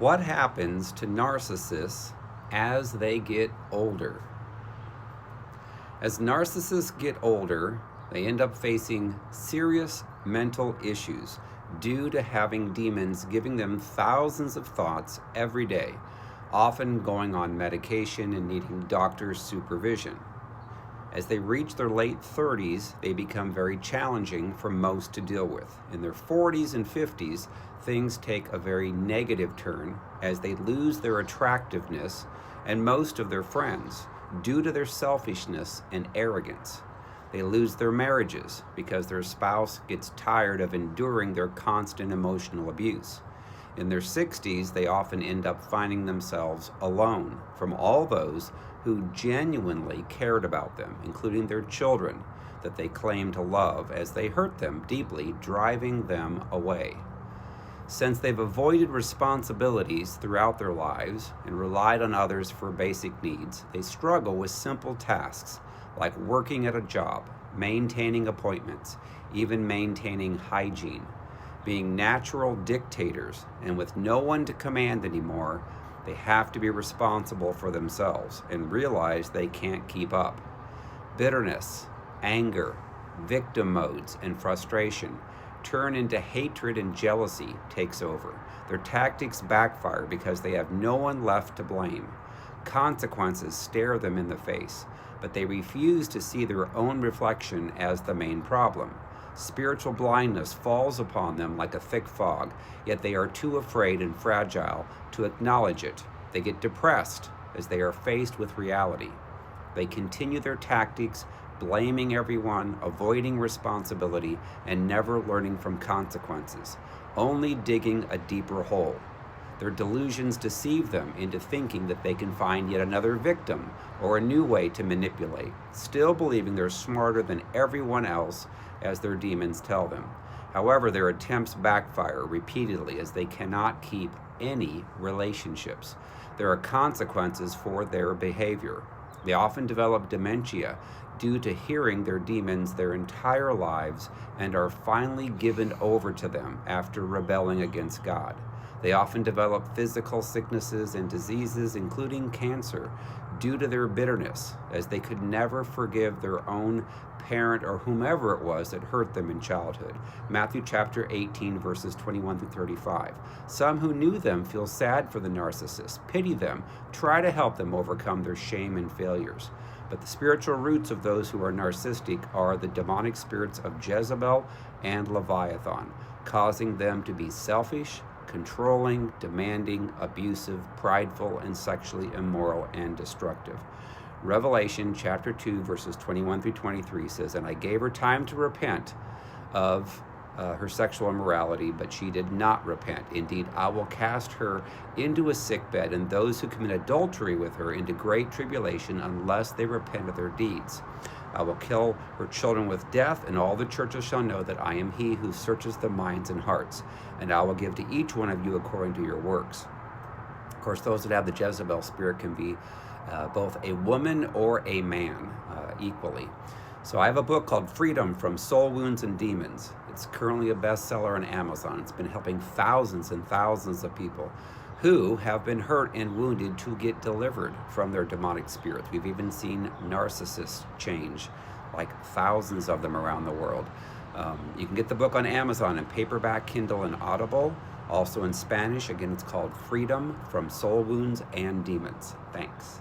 What happens to narcissists as they get older? As narcissists get older, they end up facing serious mental issues due to having demons giving them thousands of thoughts every day, often going on medication and needing doctor's supervision. As they reach their late 30s, they become very challenging for most to deal with. In their 40s and 50s, things take a very negative turn as they lose their attractiveness and most of their friends due to their selfishness and arrogance. They lose their marriages because their spouse gets tired of enduring their constant emotional abuse. In their 60s, they often end up finding themselves alone from all those who genuinely cared about them, including their children that they claim to love, as they hurt them deeply, driving them away. Since they've avoided responsibilities throughout their lives and relied on others for basic needs, they struggle with simple tasks like working at a job, maintaining appointments, even maintaining hygiene. Being natural dictators, and with no one to command anymore, they have to be responsible for themselves and realize they can't keep up. Bitterness, anger, victim modes, and frustration turn into hatred, and jealousy takes over. Their tactics backfire because they have no one left to blame. Consequences stare them in the face, but they refuse to see their own reflection as the main problem. Spiritual blindness falls upon them like a thick fog, yet they are too afraid and fragile to acknowledge it. They get depressed as they are faced with reality. They continue their tactics, blaming everyone, avoiding responsibility, and never learning from consequences, only digging a deeper hole. Their delusions deceive them into thinking that they can find yet another victim or a new way to manipulate, still believing they're smarter than everyone else as their demons tell them. However, their attempts backfire repeatedly as they cannot keep any relationships. There are consequences for their behavior. They often develop dementia due to hearing their demons their entire lives and are finally given over to them after rebelling against God. They often develop physical sicknesses and diseases, including cancer, due to their bitterness, as they could never forgive their own parent or whomever it was that hurt them in childhood. Matthew chapter 18, verses 21 through 35. Some who knew them feel sad for the narcissists, pity them, try to help them overcome their shame and failures. But the spiritual roots of those who are narcissistic are the demonic spirits of Jezebel and Leviathan, causing them to be selfish, controlling, demanding, abusive, prideful, and sexually immoral and destructive. Revelation chapter 2, verses 21 through 23 says, "And I gave her time to repent of her sexual immorality, but she did not repent. Indeed, I will cast her into a sickbed, and those who commit adultery with her into great tribulation, unless they repent of their deeds. I will kill her children with death, and all the churches shall know that I am he who searches the minds and hearts, and I will give to each one of you according to your works." Of course, those that have the Jezebel spirit can be both a woman or a man equally. So I have a book called Freedom from Soul Wounds and Demons. It's currently a bestseller on Amazon. It's been helping thousands and thousands of people who have been hurt and wounded to get delivered from their demonic spirits. We've even seen narcissists change, like thousands of them around the world. You can get the book on Amazon in paperback, Kindle, and Audible. Also in Spanish. Again, it's called Freedom from Soul Wounds and Demons. Thanks.